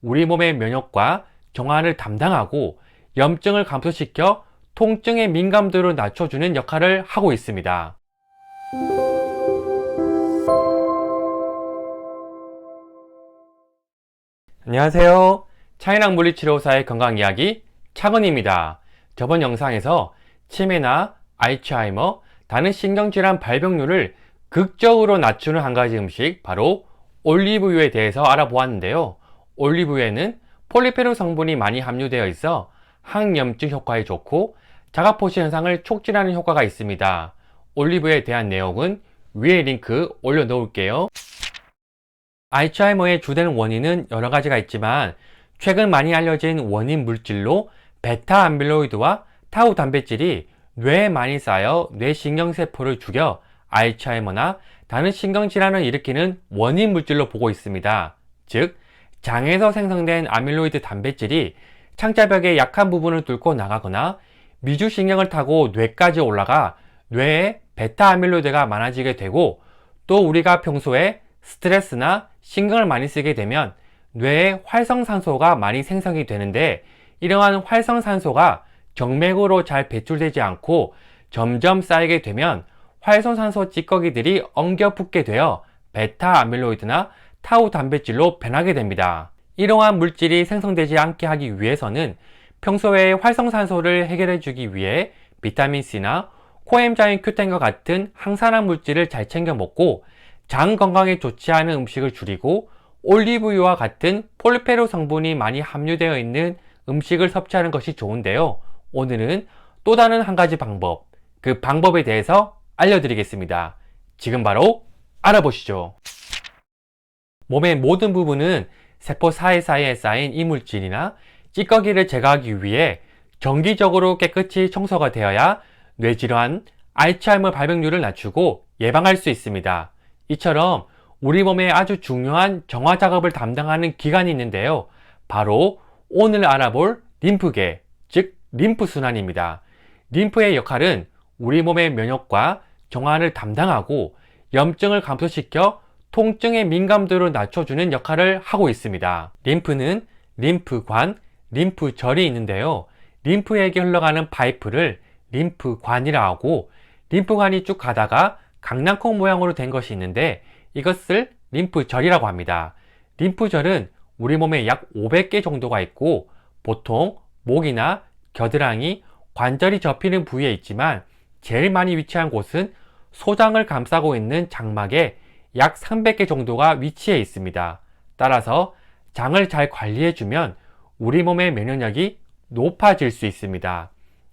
우리 몸의 면역과 정화를 담당하고 염증을 감소시켜 통증의 민감도를 낮춰주는 역할을 하고 있습니다. 안녕하세요. 차이나 물리치료사의 건강이야기 차건입니다. 저번 영상에서 치매나 알츠하이머, 다른 신경질환 발병률을 극적으로 낮추는 한 가지 음식, 바로 올리브유에 대해서 알아보았는데요. 올리브유에는 폴리페놀 성분이 많이 함유되어 있어 항염증 효과에 좋고 자가포시 현상을 촉진하는 효과가 있습니다. 올리브유에 대한 내용은 위에 링크 올려놓을게요. 알츠하이머의 주된 원인은 여러 가지가 있지만 최근 많이 알려진 원인 물질로 베타 아밀로이드와 타우 단백질이 뇌에 많이 쌓여 뇌신경세포를 죽여 알츠하이머나 다른 신경질환을 일으키는 원인 물질로 보고 있습니다. 즉, 장에서 생성된 아밀로이드 단백질이 창자벽의 약한 부분을 뚫고 나가거나 미주신경을 타고 뇌까지 올라가 뇌에 베타 아밀로이드가 많아지게 되고, 또 우리가 평소에 스트레스나 신경을 많이 쓰게 되면 뇌에 활성산소가 많이 생성이 되는데, 이러한 활성산소가 정맥으로 잘 배출되지 않고 점점 쌓이게 되면 활성산소 찌꺼기들이 엉겨 붙게 되어 베타 아밀로이드나 타우 단백질로 변하게 됩니다. 이러한 물질이 생성되지 않게 하기 위해서는 평소에 활성산소를 해결해 주기 위해 비타민C나 코엔자임 Q10과 같은 항산화 물질을 잘 챙겨 먹고, 장 건강에 좋지 않은 음식을 줄이고 올리브유와 같은 폴리페놀 성분이 많이 함유되어 있는 음식을 섭취하는 것이 좋은데요. 오늘은 또 다른 한 가지 방법, 그 방법에 대해서 알려드리겠습니다. 지금 바로 알아보시죠. 몸의 모든 부분은 세포 사이사이에 쌓인 이물질이나 찌꺼기를 제거하기 위해 정기적으로 깨끗이 청소가 되어야 뇌질환, 알츠하이머 발병률을 낮추고 예방할 수 있습니다. 이처럼 우리 몸에 아주 중요한 정화 작업을 담당하는 기관이 있는데요. 바로 오늘 알아볼 림프계, 즉 림프순환입니다. 림프의 역할은 우리 몸의 면역과 정화를 담당하고 염증을 감소시켜 통증의 민감도를 낮춰주는 역할을 하고 있습니다. 림프는 림프관, 림프절이 있는데요. 림프에게 흘러가는 파이프를 림프관이라 하고, 림프관이 쭉 가다가 강낭콩 모양으로 된 것이 있는데 이것을 림프절이라고 합니다. 림프절은 우리 몸에 약 500개 정도가 있고, 보통 목이나 겨드랑이, 관절이 접히는 부위에 있지만 제일 많이 위치한 곳은 소장을 감싸고 있는 장막에 약 300개 정도가 위치해 있습니다. 따라서 장을 잘 관리해주면 우리 몸의 면역력이 높아질 수 있습니다.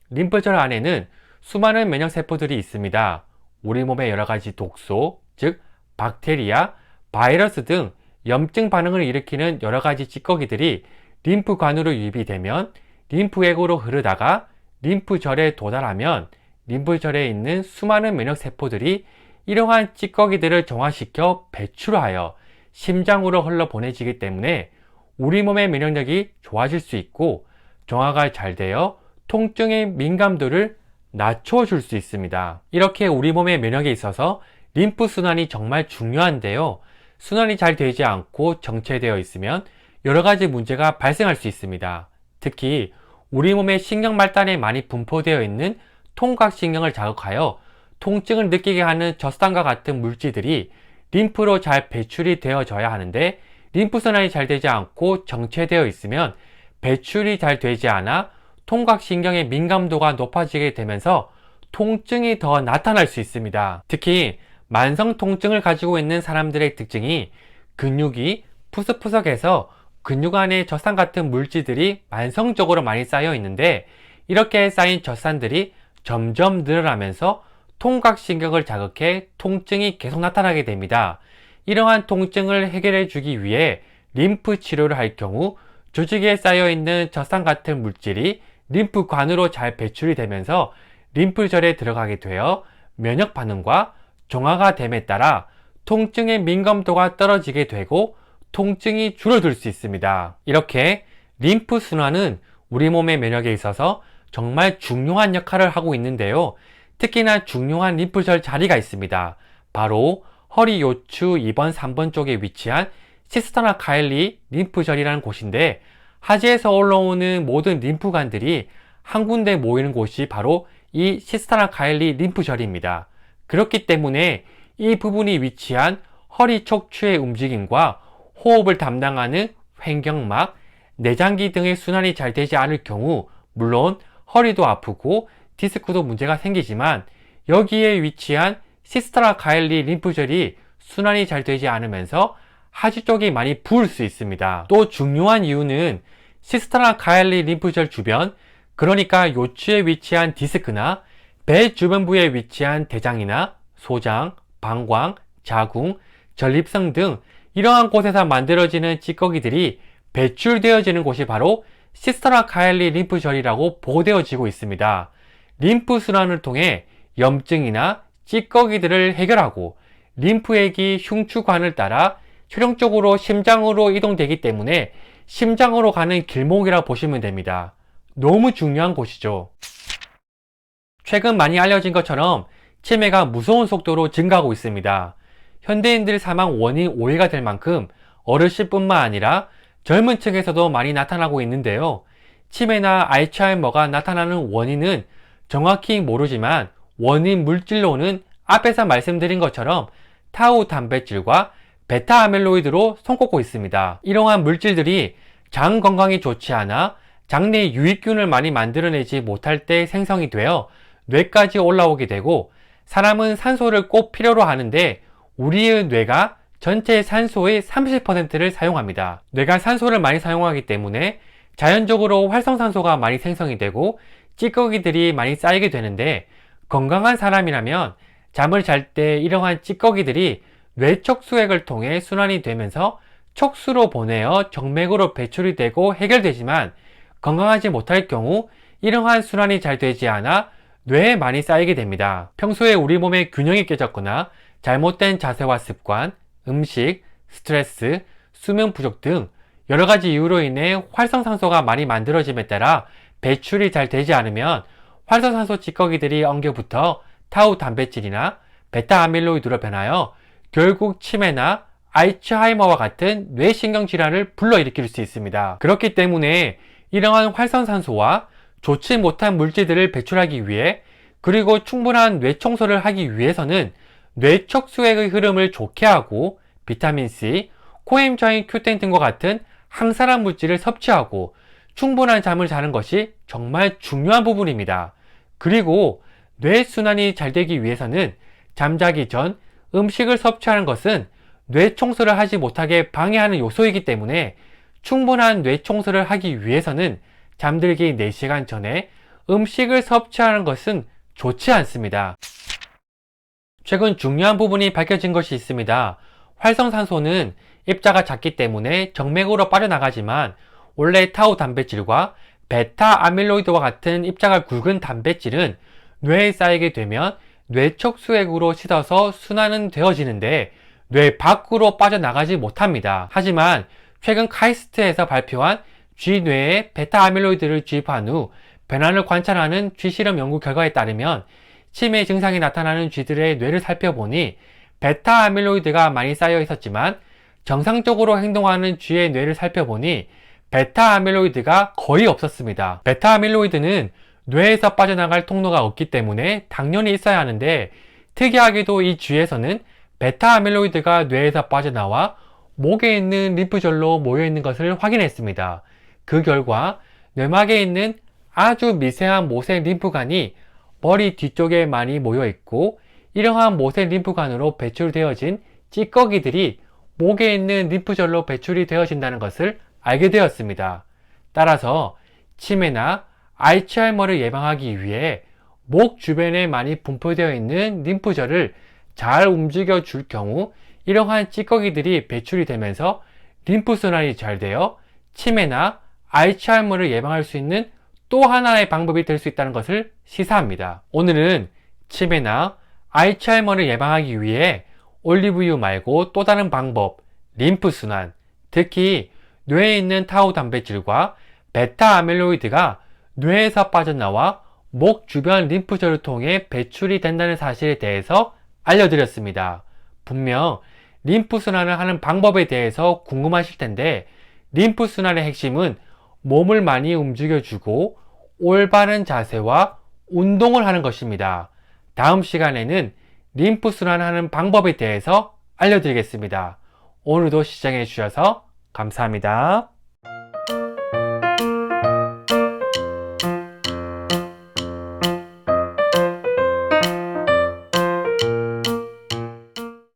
림프절 안에는 수많은 면역세포들이 있습니다. 우리 몸의 여러 가지 독소, 즉 박테리아, 바이러스 등 염증 반응을 일으키는 여러 가지 찌꺼기들이 림프관으로 유입이 되면 림프액으로 흐르다가 림프절에 도달하면 림프절에 있는 수많은 면역세포들이 이러한 찌꺼기들을 정화시켜 배출하여 심장으로 흘러 보내지기 때문에 우리 몸의 면역력이 좋아질 수 있고, 정화가 잘 되어 통증의 민감도를 낮춰줄 수 있습니다. 이렇게 우리 몸의 면역에 있어서 림프 순환이 정말 중요한데요. 순환이 잘 되지 않고 정체되어 있으면 여러 가지 문제가 발생할 수 있습니다. 특히 우리 몸의 신경 말단에 많이 분포되어 있는 통각신경을 자극하여 통증을 느끼게 하는 젖산과 같은 물질들이 림프로 잘 배출이 되어져야 하는데, 림프순환이 잘 되지 않고 정체되어 있으면 배출이 잘 되지 않아 통각신경의 민감도가 높아지게 되면서 통증이 더 나타날 수 있습니다. 특히 만성 통증을 가지고 있는 사람들의 특징이 근육이 푸석푸석해서 근육 안에 젖산 같은 물질들이 만성적으로 많이 쌓여 있는데, 이렇게 쌓인 젖산들이 점점 늘어나면서 통각신경을 자극해 통증이 계속 나타나게 됩니다. 이러한 통증을 해결해 주기 위해 림프 치료를 할 경우 조직에 쌓여 있는 젖산 같은 물질이 림프관으로 잘 배출이 되면서 림프절에 들어가게 되어 면역 반응과 정화가 됨에 따라 통증의 민감도가 떨어지게 되고 통증이 줄어들 수 있습니다. 이렇게 림프 순환은 우리 몸의 면역에 있어서 정말 중요한 역할을 하고 있는데요. 특히나 중요한 림프절 자리가 있습니다. 바로 허리 요추 2번, 3번 쪽에 위치한 시스타나 카일리 림프절이라는 곳인데, 하지에서 올라오는 모든 림프관들이 한 군데 모이는 곳이 바로 이 시스타나 카일리 림프절입니다. 그렇기 때문에 이 부분이 위치한 허리 척추의 움직임과 호흡을 담당하는 횡격막, 내장기 등의 순환이 잘 되지 않을 경우 물론 허리도 아프고 디스크도 문제가 생기지만, 여기에 위치한 시스타나 카일리 림프절이 순환이 잘 되지 않으면서 하지 쪽이 많이 부을 수 있습니다. 또 중요한 이유는 시스타나 카일리 림프절 주변, 그러니까 요추에 위치한 디스크나 배 주변부에 위치한 대장이나 소장, 방광, 자궁, 전립선 등 이러한 곳에서 만들어지는 찌꺼기들이 배출되어지는 곳이 바로 시스타나 카일리 림프절이라고 보고되어지고 있습니다. 림프 순환을 통해 염증이나 찌꺼기들을 해결하고 림프액이 흉추관을 따라 최종적으로 심장으로 이동되기 때문에 심장으로 가는 길목이라 보시면 됩니다. 너무 중요한 곳이죠. 최근 많이 알려진 것처럼 치매가 무서운 속도로 증가하고 있습니다. 현대인들 사망 원인 5위가 될 만큼 어르신뿐만 아니라 젊은 층에서도 많이 나타나고 있는데요. 치매나 알츠하이머가 나타나는 원인은 정확히 모르지만 원인 물질로는 앞에서 말씀드린 것처럼 타우 단백질과 베타 아밀로이드로 손꼽고 있습니다. 이러한 물질들이 장 건강이 좋지 않아 장내 유익균을 많이 만들어내지 못할 때 생성이 되어 뇌까지 올라오게 되고, 사람은 산소를 꼭 필요로 하는데 우리의 뇌가 전체 산소의 30%를 사용합니다. 뇌가 산소를 많이 사용하기 때문에 자연적으로 활성산소가 많이 생성이 되고 찌꺼기들이 많이 쌓이게 되는데, 건강한 사람이라면 잠을 잘 때 이러한 찌꺼기들이 뇌 척수액을 통해 순환이 되면서 척수로 보내어 정맥으로 배출이 되고 해결되지만, 건강하지 못할 경우 이러한 순환이 잘 되지 않아 뇌에 많이 쌓이게 됩니다. 평소에 우리 몸에 균형이 깨졌거나 잘못된 자세와 습관, 음식, 스트레스, 수면 부족 등 여러 가지 이유로 인해 활성산소가 많이 만들어짐에 따라 배출이 잘 되지 않으면 활성산소 찌꺼기들이 엉겨붙어 타우 단백질이나 베타 아밀로이드로 변하여 결국 치매나 알츠하이머와 같은 뇌신경 질환을 불러일으킬 수 있습니다. 그렇기 때문에 이러한 활성산소와 좋지 못한 물질들을 배출하기 위해, 그리고 충분한 뇌 청소를 하기 위해서는 뇌 척수액의 흐름을 좋게 하고 비타민C, 코엔자임 Q10 등과 같은 항산화 물질을 섭취하고 충분한 잠을 자는 것이 정말 중요한 부분입니다. 그리고 뇌순환이 잘 되기 위해서는 잠자기 전 음식을 섭취하는 것은 뇌 청소를 하지 못하게 방해하는 요소이기 때문에 충분한 뇌 청소를 하기 위해서는 잠들기 4시간 전에 음식을 섭취하는 것은 좋지 않습니다. 최근 중요한 부분이 밝혀진 것이 있습니다. 활성산소는 입자가 작기 때문에 정맥으로 빠져나가지만, 원래 타우 단백질과 베타 아밀로이드와 같은 입자가 굵은 단백질은 뇌에 쌓이게 되면 뇌 척수액으로 씻어서 순환은 되어지는데 뇌 밖으로 빠져나가지 못합니다. 하지만 최근 카이스트에서 발표한 쥐뇌에 베타 아밀로이드를 주입한 후 변화를 관찰하는 쥐실험 연구 결과에 따르면, 치매 증상이 나타나는 쥐들의 뇌를 살펴보니 베타 아밀로이드가 많이 쌓여 있었지만, 정상적으로 행동하는 쥐의 뇌를 살펴보니 베타 아밀로이드가 거의 없었습니다. 베타 아밀로이드는 뇌에서 빠져나갈 통로가 없기 때문에 당연히 있어야 하는데, 특이하게도 이 쥐에서는 베타 아밀로이드가 뇌에서 빠져나와 목에 있는 림프절로 모여 있는 것을 확인했습니다. 그 결과 뇌막에 있는 아주 미세한 모세 림프관이 머리 뒤쪽에 많이 모여 있고, 이러한 모세 림프관으로 배출되어진 찌꺼기들이 목에 있는 림프절로 배출이 되어진다는 것을 알게 되었습니다. 따라서 치매나 알츠하이머를 예방하기 위해 목 주변에 많이 분포되어 있는 림프절을 잘 움직여 줄 경우 이러한 찌꺼기들이 배출이 되면서 림프순환이 잘 되어 치매나 알츠하이머를 예방할 수 있는 또 하나의 방법이 될 수 있다는 것을 시사합니다. 오늘은 치매나 알츠하이머를 예방하기 위해 올리브유 말고 또 다른 방법, 림프순환, 특히 뇌에 있는 타우 단백질과 베타 아밀로이드가 뇌에서 빠져나와 목 주변 림프절을 통해 배출이 된다는 사실에 대해서 알려드렸습니다. 분명 림프순환을 하는 방법에 대해서 궁금하실 텐데, 림프순환의 핵심은 몸을 많이 움직여주고 올바른 자세와 운동을 하는 것입니다. 다음 시간에는 림프순환하는 방법에 대해서 알려드리겠습니다. 오늘도 시청해 주셔서 감사합니다.